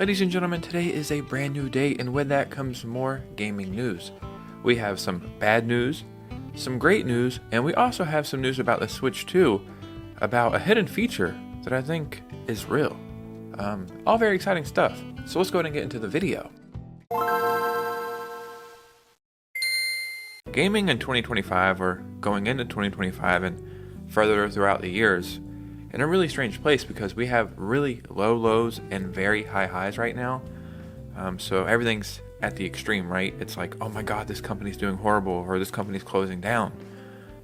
Ladies and gentlemen, today is a brand new day, and with that comes more gaming news. We have some bad news, some great news, and we also have some news about the Switch 2, about a hidden feature that I think is real. All very exciting stuff. So let's go ahead and get into the video. Gaming in 2025, or going into 2025 and further throughout the years, in a really strange place because we have really low lows and very high highs right now. So everything's at the extreme, right? It's like, oh my god, this company's doing horrible, or this company's closing down.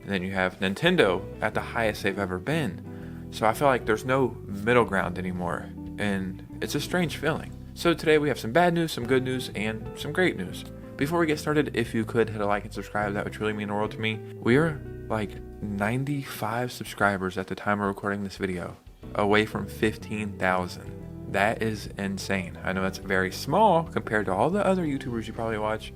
And then you have Nintendo at the highest they've ever been. So I feel like there's no middle ground anymore, and it's a strange feeling. So today we have some bad news, some good news, and some great news. Before we get started, if you could hit a like and subscribe, that would truly mean the world to me. We're like 95 subscribers at the time of recording this video, away from 15,000. That is insane. I know that's very small compared to all the other YouTubers you probably watch,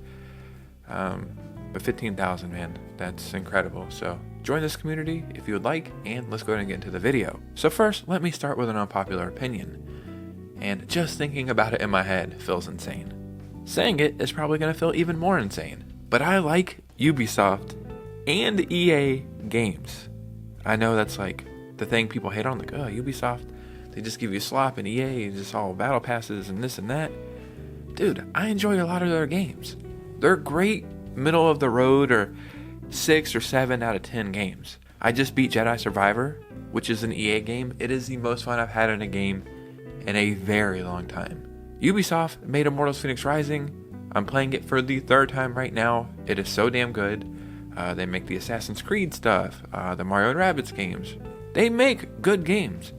but 15,000, man, that's incredible. So join this community if you would like, and let's go ahead and get into the video. So first, let me start with an unpopular opinion, and just thinking about it in my head feels insane. Saying it is probably going to feel even more insane, but I like Ubisoft and EA games. I know that's like the thing people hate on, like, oh, Ubisoft, they just give you slop, and EA is just all battle passes and this and that. Dude, I enjoy a lot of their games. They're great middle of the road or 6 or 7 out of 10 games. I just beat Jedi Survivor, which is an EA game. It is the most fun I've had in a game in a very long time. Ubisoft made Immortals Fenyx Rising. I'm playing it for the 3rd time right now. It is so damn good. They make the Assassin's Creed stuff, the Mario and Rabbids games. They make good games.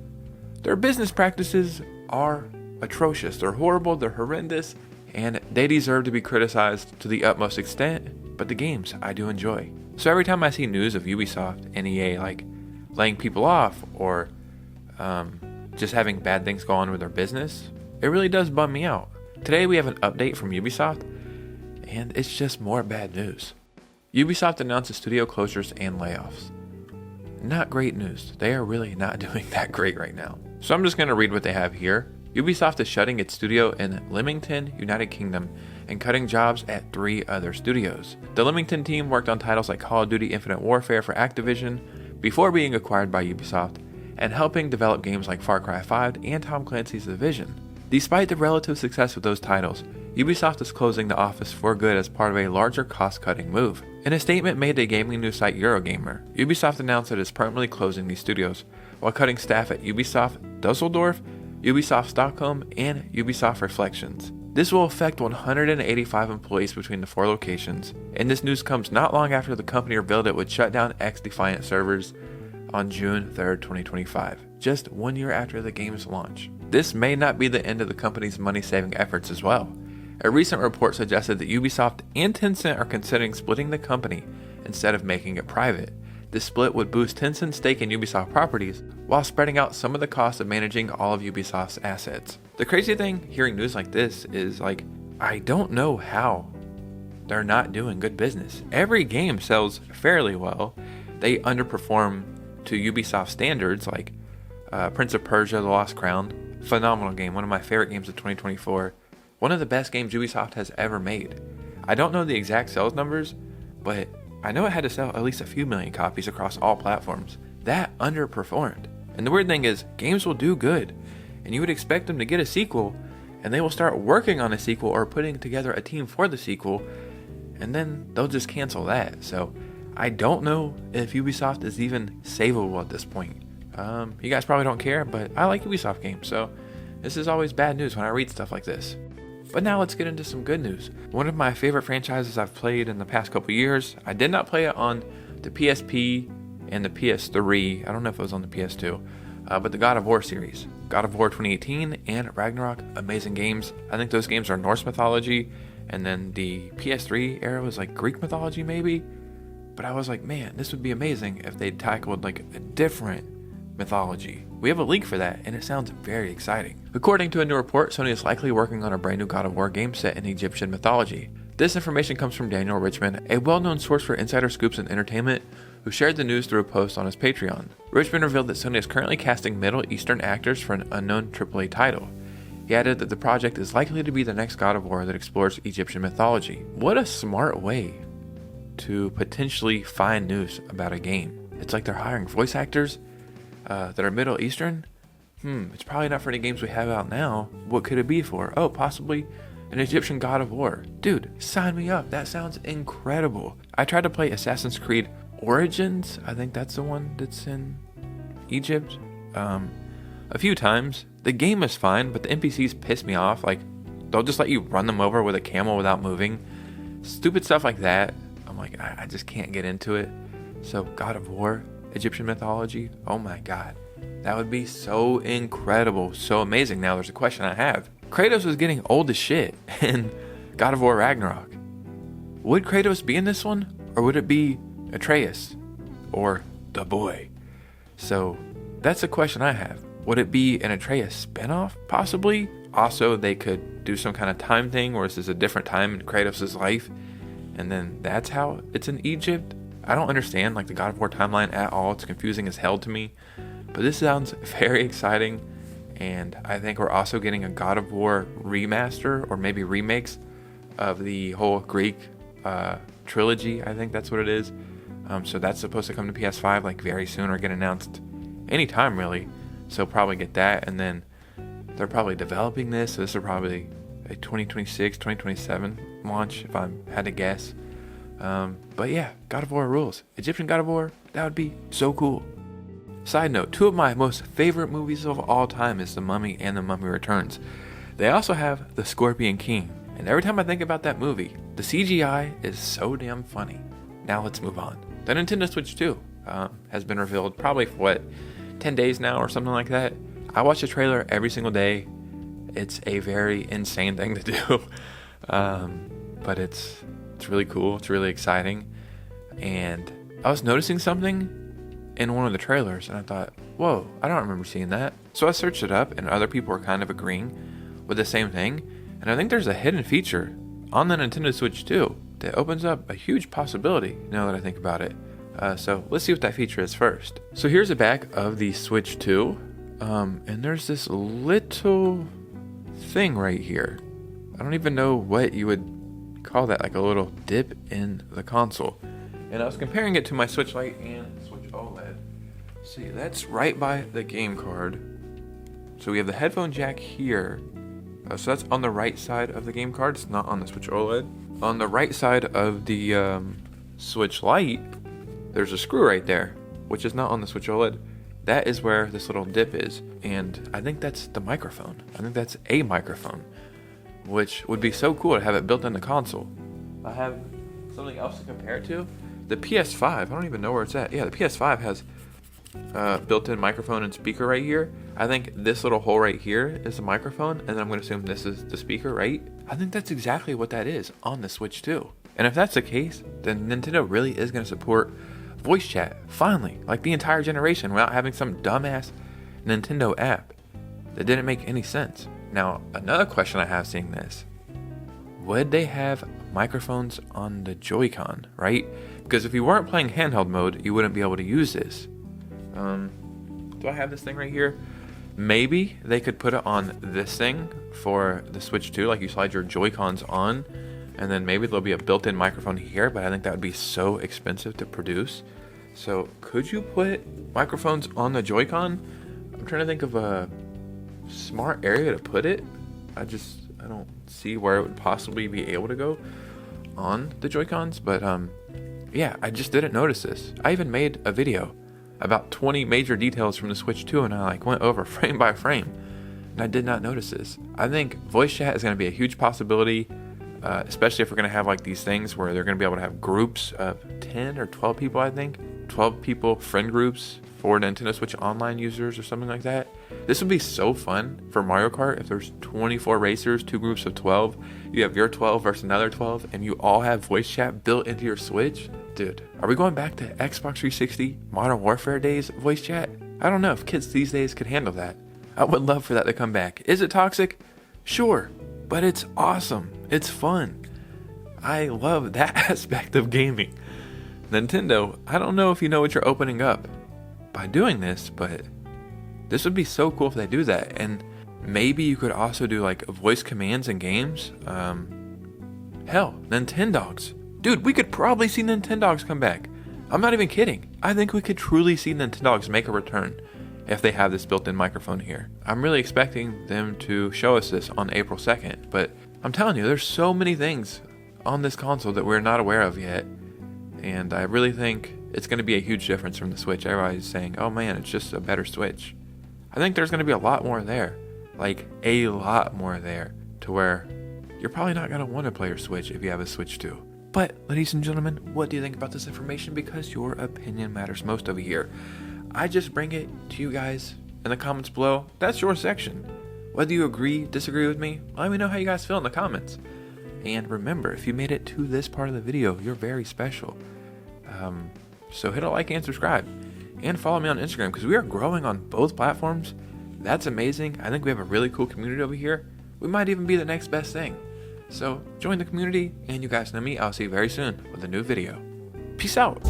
Their business practices are atrocious. They're horrible, they're horrendous, and they deserve to be criticized to the utmost extent, but the games I do enjoy. So every time I see news of Ubisoft and EA like laying people off or just having bad things go on with their business, it really does bum me out. Today we have an update from Ubisoft, and it's just more bad news. Ubisoft announces studio closures and layoffs. Not great news. They are really not doing that great right now. So I'm just going to read what they have here. Ubisoft is shutting its studio in Leamington, United Kingdom, and cutting jobs at 3 other studios. The Leamington team worked on titles like Call of Duty Infinite Warfare for Activision before being acquired by Ubisoft, and helping develop games like Far Cry 5 and Tom Clancy's The Division. Despite the relative success of those titles, Ubisoft is closing the office for good as part of a larger cost-cutting move. In a statement made to gaming news site Eurogamer, Ubisoft announced that it's permanently closing these studios, while cutting staff at Ubisoft Dusseldorf, Ubisoft Stockholm, and Ubisoft Reflections. This will affect 185 employees between the 4 locations, and this news comes not long after the company revealed it would shut down X-Defiant servers on June 3rd, 2025, just 1 year after the game's launch. This may not be the end of the company's money-saving efforts as well. A recent report suggested that Ubisoft and Tencent are considering splitting the company instead of making it private. This split would boost Tencent's stake in Ubisoft properties while spreading out some of the costs of managing all of Ubisoft's assets. The crazy thing hearing news like this is, like, I don't know how they're not doing good business. Every game sells fairly well. They underperform to Ubisoft standards, like Prince of Persia: The Lost Crown. Phenomenal game, one of my favorite games of 2024. One of the best games Ubisoft has ever made. I don't know the exact sales numbers, but I know it had to sell at least a few million copies across all platforms. That underperformed. And the weird thing is, games will do good, and you would expect them to get a sequel, and they will start working on a sequel or putting together a team for the sequel, and then they'll just cancel that. So I don't know if Ubisoft is even savable at this point. You guys probably don't care, but I like Ubisoft games, so this is always bad news when I read stuff like this. But now let's get into some good news. One of my favorite franchises I've played in the past couple years. I did not play it on the PSP and the PS3. I don't know if it was on the PS2. But the God of War series. God of War 2018 and Ragnarok, amazing games. I think those games are Norse mythology. And then the PS3 era was like Greek mythology maybe. But I was like, man, this would be amazing if they tackled like a different mythology. We have a leak for that, and it sounds very exciting. According to a new report, Sony is likely working on a brand new God of War game set in Egyptian mythology. This information comes from Daniel Richmond, a well-known source for insider scoops and entertainment, who shared the news through a post on his Patreon. Richmond revealed that Sony is currently casting Middle Eastern actors for an unknown AAA title. He added that the project is likely to be the next God of War that explores Egyptian mythology. What a smart way to potentially find news about a game. It's like they're hiring voice actors that are Middle Eastern. It's probably not for any games we have out now. What could it be for? Oh, possibly an Egyptian God of War. Dude, sign me up. That sounds incredible. I tried to play Assassin's Creed Origins. I think that's the one that's in Egypt. A few times. The game is fine, but the NPCs piss me off. Like, they'll just let you run them over with a camel without moving. Stupid stuff like that. I'm like, I just can't get into it. So, God of War, Egyptian mythology, oh my god. That would be so incredible, so amazing. Now, there's a question I have. Kratos was getting old as shit in God of War Ragnarok. Would Kratos be in this one? Or would it be Atreus? Or the boy? So, that's a question I have. Would it be an Atreus spinoff? Possibly. Also, they could do some kind of time thing where this is a different time in Kratos' life. And then that's how it's in Egypt. I don't understand like the God of War timeline at all. It's confusing as hell to me. But this sounds very exciting. And I think we're also getting a God of War remaster or maybe remakes of the whole Greek trilogy. I think that's what it is. So that's supposed to come to PS5 like very soon or get announced anytime really. So probably get that. And then they're probably developing this. So this is probably a 2026, 2027 launch if I had to guess. But yeah, God of War rules. Egyptian God of War, that would be so cool. Side note, two of my most favorite movies of all time is The Mummy and The Mummy Returns. They also have The Scorpion King. And every time I think about that movie, the CGI is so damn funny. Now let's move on. The Nintendo Switch 2 has been revealed probably for 10 days now or something like that. I watch the trailer every single day. It's a very insane thing to do. But it's really cool. It's really exciting. And I was noticing something in one of the trailers and I thought, whoa, I don't remember seeing that. So I searched it up and other people were kind of agreeing with the same thing. And I think there's a hidden feature on the Nintendo Switch 2 that opens up a huge possibility now that I think about it. So let's see what that feature is first. So here's the back of the Switch 2. And there's this little thing right here. I don't even know what you would call that, like a little dip in the console. And I was comparing it to my Switch Lite and Switch OLED. See, that's right by the game card. So we have the headphone jack here. So that's on the right side of the game card. It's not on the Switch OLED. On the right side of the Switch Lite, there's a screw right there, which is not on the Switch OLED. That is where this little dip is. And I think that's the microphone. I think that's a microphone, which would be so cool to have it built in the console. I have something else to compare it to. The PS5, I don't even know where it's at. Yeah, the PS5 has built-in microphone and speaker right here. I think this little hole right here is the microphone, and then I'm going to assume this is the speaker, right? I think that's exactly what that is on the Switch 2. And if that's the case, then Nintendo really is going to support voice chat, finally, like the entire generation, without having some dumbass Nintendo app that didn't make any sense. Now, another question I have seeing this, would they have microphones on the Joy-Con, right? Because if you weren't playing handheld mode, you wouldn't be able to use this. Do I have this thing right here? Maybe they could put it on this thing for the Switch 2, like you slide your Joy-Cons on, and then maybe there'll be a built-in microphone here, but I think that would be so expensive to produce. So could you put microphones on the Joy-Con? I'm trying to think of a smart area to put it. I don't see where it would possibly be able to go on the Joy-Cons, but yeah, I just didn't notice this. I even made a video about 20 major details from the Switch 2, and I went over frame by frame, and I did not notice this. I think voice chat is going to be a huge possibility, especially if we're going to have like these things where they're going to be able to have groups of 10 or 12 people, I think. 12 people, friend groups for Nintendo Switch Online users or something like that. This would be so fun for Mario Kart if there's 24 racers, 2 groups of 12. You have your 12 versus another 12, and you all have voice chat built into your Switch. Dude, are we going back to Xbox 360 Modern Warfare days voice chat? I don't know if kids these days could handle that. I would love for that to come back. Is it toxic? Sure, but it's awesome. It's fun. I love that aspect of gaming. Nintendo, I don't know if you know what you're opening up by doing this, but this would be so cool if they do that. And Maybe you could also do like voice commands in games. Hell, Nintendogs. Dude, we could probably see Nintendogs come back. I'm not even kidding. I think we could truly see Nintendogs make a return if they have this built-in microphone here. I'm really expecting them to show us this on April 2nd, but I'm telling you, there's so many things on this console that we're not aware of yet, and I really think it's going to be a huge difference from the Switch. Everybody's saying, oh man, it's just a better Switch. I think there's going to be a lot more there, like a lot more there, to where you're probably not going to want to play your Switch if you have a Switch 2. But, ladies and gentlemen, what do you think about this information? Because your opinion matters most over here. I just bring it to you guys in the comments below. That's your section. Whether you agree, disagree with me, let me know how you guys feel in the comments. And remember, if you made it to this part of the video, you're very special. So hit a like and subscribe. And follow me on Instagram, because we are growing on both platforms. That's amazing. I think we have a really cool community over here. We might even be the next best thing. So join the community, and you guys know me. I'll see you very soon with a new video. Peace out.